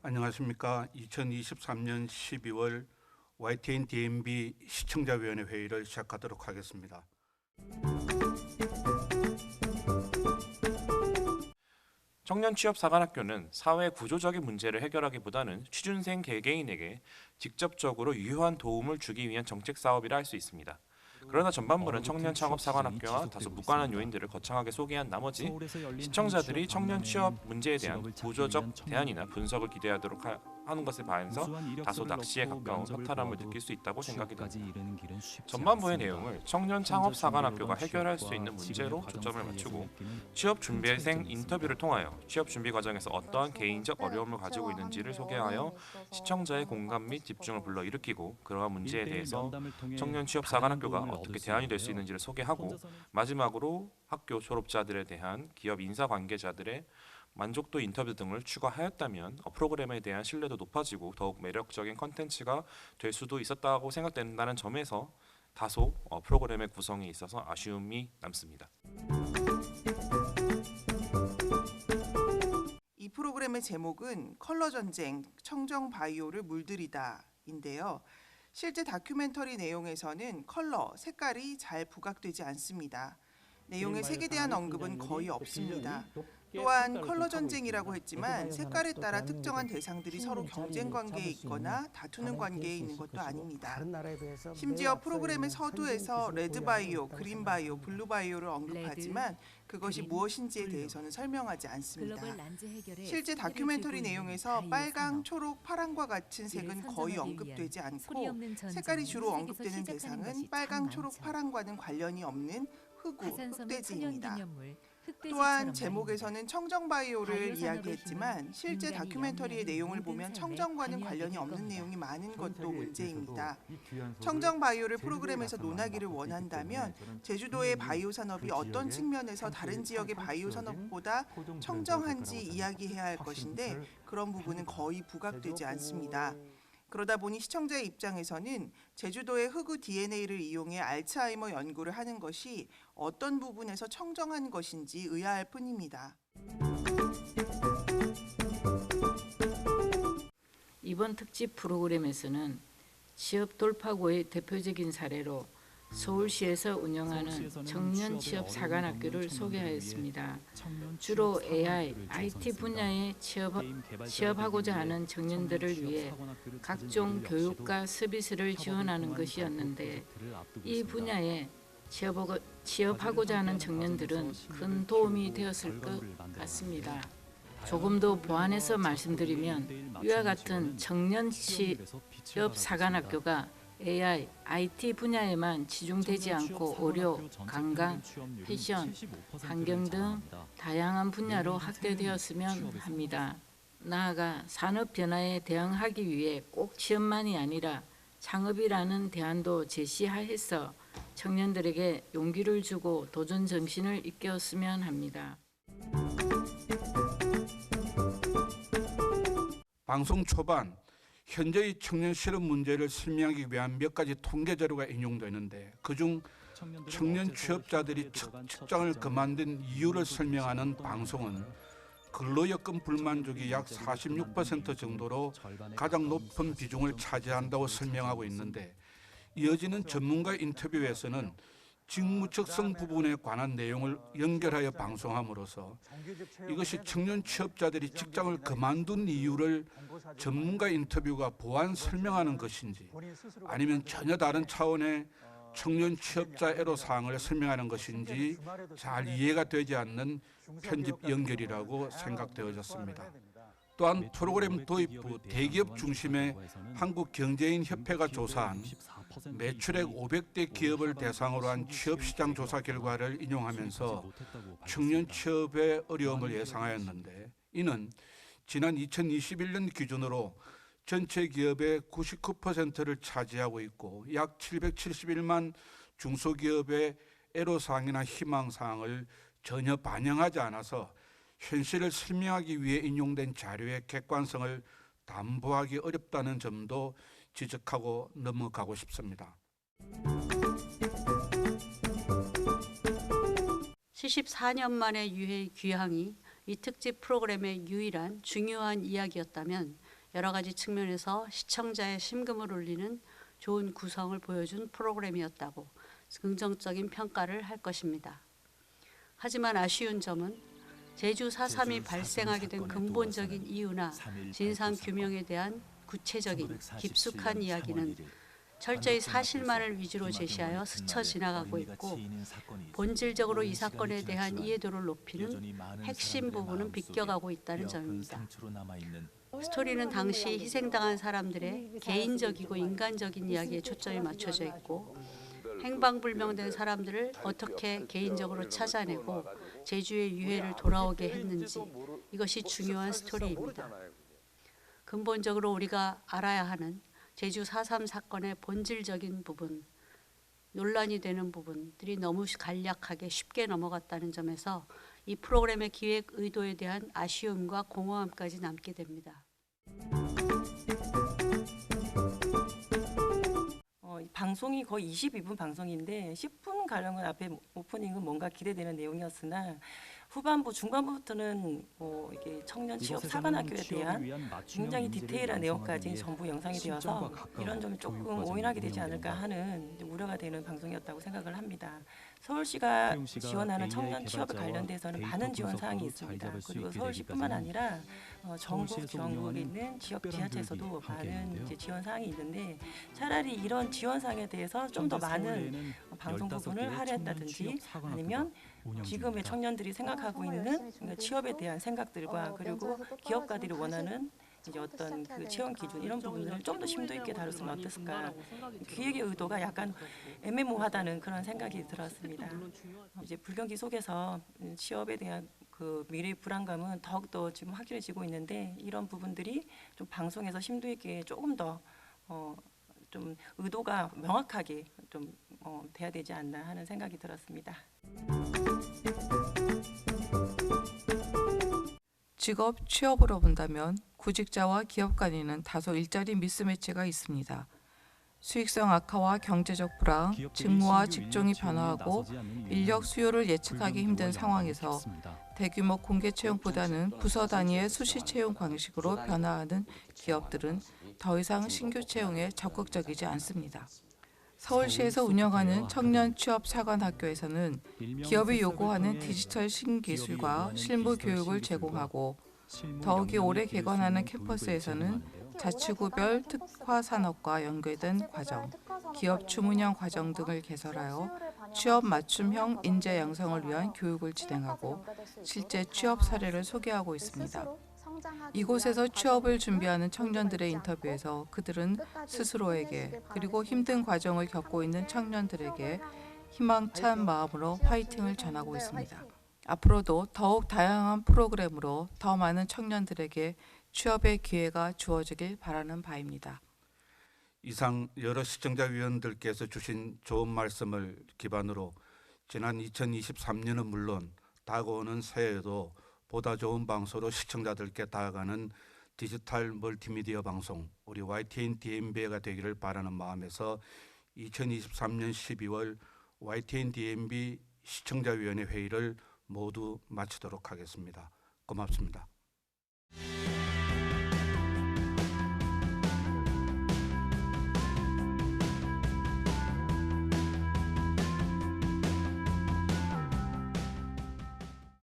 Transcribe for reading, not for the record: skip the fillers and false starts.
안녕하십니까. 2023년 12월 YTN DMB 시청자위원회 회의를 시작하도록 하겠습니다. 청년취업사관학교는 사회 구조적인 문제를 해결하기보다는 취준생 개개인에게 직접적으로 유효한 도움을 주기 위한 정책 사업이라 할 수 있습니다. 그러나 전반부는 청년창업사관학교와 다소 무관한 요인들을 거창하게 소개한 나머지 시청자들이 청년 취업 문제에 대한 구조적 대안이나 분석을 기대하도록 하는 것에 반해서 다소 낚시에 가까운 허탈함을 느낄 수 있다고 생각이 듭니다. 전반부의 내용을 청년창업사관학교가 해결할 수 있는 문제로 초점을 맞추고 취업준비생 인터뷰를 통하여 취업준비 과정에서 어떠한 개인적 어려움을 가지고 있는지를 소개하여 시청자의 공감 및 집중을 불러일으키고 그러한 문제에 대해서 청년취업사관학교가 어떻게 대안이 될 수 있는지를 소개하고 마지막으로 학교 졸업자들에 대한 기업 인사관계자들의 만족도 인터뷰 등을 추가하였다면 프로그램에 대한 신뢰도 높아지고 더욱 매력적인 컨텐츠가 될 수도 있었다고 생각된다는 점에서 다소 프로그램의 구성에 있어서 아쉬움이 남습니다. 이 프로그램의 제목은 컬러전쟁, 청정바이오를 물들이다인데요. 실제 다큐멘터리 내용에서는 컬러, 색깔이 잘 부각되지 않습니다. 내용의 색에 대한 언급은 거의 없습니다. 또한 컬러 전쟁이라고 했지만 색깔에 따라 특정한 대상들이 서로 경쟁 관계에 있거나 다투는 관계에 있는 것도 아닙니다. 심지어 프로그램의 서두에서 레드 바이오, 그린 바이오, 블루 바이오를 언급하지만 그것이 무엇인지에 대해서는 설명하지 않습니다. 실제 다큐멘터리 내용에서 빨강, 초록, 파랑과 같은 색은 거의 언급되지 않고 색깔이 주로 언급되는 대상은 빨강, 초록, 파랑과는 관련이 없는 흑우, 흑돼지입니다. 또한 제목에서는 청정바이오를 이야기했지만 실제 다큐멘터리의 내용을 보면 청정과는 관련이 없는 내용이 많은 것도 문제입니다. 청정바이오를 프로그램에서 논하기를 원한다면 제주도의 바이오 산업이 어떤 측면에서 다른 지역의 바이오 산업보다 청정한지 이야기해야 할 것인데 그런 부분은 거의 부각되지 않습니다. 그러다 보니 시청자의 입장에서는 제주도의 흑우 DNA를 이용해 알츠하이머 연구를 하는 것이 어떤 부분에서 청정한 것인지 의아할 뿐입니다. 이번 특집 프로그램에서는 취업 돌파구의 대표적인 사례로 서울시에서 운영하는 청년 취업 사관학교를 소개하였습니다. 주로 AI, IT 분야에 취업하고자 하는 청년들을 위해 각종 교육과 서비스를 지원하는 것이었는데 이 분야에 취업하고자 하는 청년들은 큰 도움이 되었을 것 같습니다. 조금 더 보완해서 말씀드리면 이와 같은 청년 취업 사관학교가 AI, IT 분야에만 치중되지 않고 의료, 관광, 패션, 환경 등 다양한 분야로 확대되었으면 합니다. 나아가 산업 변화에 대응하기 위해 꼭 취업만이 아니라 창업이라는 대안도 제시하여서 청년들에게 용기를 주고 도전 정신을 일깨웠으면 합니다. 방송 초반 현재의 청년 실업 문제를 설명하기 위한 몇 가지 통계 자료가 인용되는데 그중 청년 취업자들이 직장을 그만둔 이유를 설명하는 방송은 근로여건 불만족이 약 46% 정도로 가장 높은 비중을 차지한다고 설명하고 있는데 이어지는 전문가 인터뷰에서는 직무적성 부분에 관한 내용을 연결하여 방송함으로써 이것이 청년 취업자들이 직장을 그만둔 이유를 전문가 인터뷰가 보완 설명하는 것인지 아니면 전혀 다른 차원의 청년 취업자 애로사항을 설명하는 것인지 잘 이해가 되지 않는 편집 연결이라고 생각되어졌습니다. 또한 프로그램 도입 후 대기업 중심의 한국경제인협회가 조사한 매출액 500대 기업을 대상으로 한 취업시장 조사 결과를 인용하면서 청년 취업의 어려움을 예상하였는데 이는 지난 2021년 기준으로 전체 기업의 99%를 차지하고 있고 약 771만 중소기업의 애로사항이나 희망사항을 전혀 반영하지 않아서 현실을 설명하기 위해 인용된 자료의 객관성을 담보하기 어렵다는 점도 지적하고 넘어가고 싶습니다. 74년 만의 유해 귀향이 이 특집 프로그램의 유일한 중요한 이야기였다면 여러 가지 측면에서 시청자의 심금을 울리는 좋은 구성을 보여준 프로그램이었다고 긍정적인 평가를 할 것입니다. 하지만 아쉬운 점은 제주 4.3이 발생하게 된 근본적인 이유나 진상 규명에 대한 구체적인 깊숙한 이야기는 철저히 사실만을 위주로 제시하여 스쳐 지나가고 있고 본질적으로 이 사건에 대한 이해도를 높이는 핵심 부분은 비껴가고 있다는 점입니다. 스토리는 당시 희생당한 사람들의 개인적이고 인간적인 이야기에 초점이 맞춰져 있고 행방불명된 사람들을 어떻게 개인적으로 찾아내고 제주의 유해를 돌아오게 했는지 이것이 중요한 스토리입니다. 근본적으로 우리가 알아야 하는 제주 4.3 사건의 본질적인 부분, 논란이 되는 부분들이 너무 간략하게 쉽게 넘어갔다는 점에서 이 프로그램의 기획 의도에 대한 아쉬움과 공허함까지 남게 됩니다. 방송이 거의 22분 방송인데 10분 가량은 앞에 오프닝은 뭔가 기대되는 내용이었으나 후반부 중반부부터는 이게 청년 취업 사관학교에 대한 굉장히 디테일한 내용까지 전부 영상이 되어서 이런 점이 조금 오인하게 되지 않을까 하는 우려가 되는 방송이었다고 생각을 합니다. 서울시가 지원하는 청년 취업에 관련돼서는 많은 지원 사항이 있습니다. 그리고 서울시뿐만 아니라 전국 전국에 있는 지역 지자체에서도 많은 이제 지원 사항이 있는데 차라리 이런 지원 사항에 대해서 좀 더 많은 방송 부분을 할애했다든지 아니면 지금의 청년들이 생각하고 있는 취업에 대한 생각들과 그리고 기업가들이 원하는 이제 어떤 그 채용 기준 이런 부분들을 좀 더 심도 있게 다뤘으면 어땠을까. 기획의 의도가 약간 애매모호하다는 그런 생각이 들었습니다. 이제 불경기 속에서 취업에 대한 그 미래 불안감은 더욱더 지금 확실해지고 있는데 이런 부분들이 좀 방송에서 심도 있게 조금 더 좀 의도가 명확하게 좀 돼야 되지 않나 하는 생각이 들었습니다. 직업 취업으로 본다면 구직자와 기업 간에는 다소 일자리 미스매치가 있습니다. 수익성 악화와 경제적 불황, 직무와 직종이 변화하고 인력 수요를 예측하기 힘든 상황에서 대규모 공개 채용보다는 부서 단위의 수시 채용 방식으로 변화하는 기업들은 더 이상 신규 채용에 적극적이지 않습니다. 서울시에서 운영하는 청년 취업 사관학교에서는 기업이 요구하는 디지털 신기술과 실무 교육을 제공하고 더욱이 올해 개관하는 캠퍼스에서는 자치구별 특화 산업과 연계된 과정, 기업 주문형 과정 등을 개설하여 취업 맞춤형 인재 양성을 위한 교육을 진행하고 실제 취업 사례를 소개하고 있습니다. 이곳에서 취업을 준비하는 청년들의 인터뷰에서 그들은 스스로에게 그리고 힘든 과정을 겪고 있는 청년들에게 희망찬 마음으로 화이팅을 전하고 있습니다. 앞으로도 더욱 다양한 프로그램으로 더 많은 청년들에게 취업의 기회가 주어지길 바라는 바입니다. 이상 여러 시청자위원들께서 주신 좋은 말씀을 기반으로 지난 2023년은 물론 다가오는 새해에도 보다 좋은 방송으로 시청자들께 다가가는 디지털 멀티미디어 방송 우리 YTN DMB가 되기를 바라는 마음에서 2023년 12월 YTN DMB 시청자위원회 회의를 모두 마치도록 하겠습니다. 고맙습니다.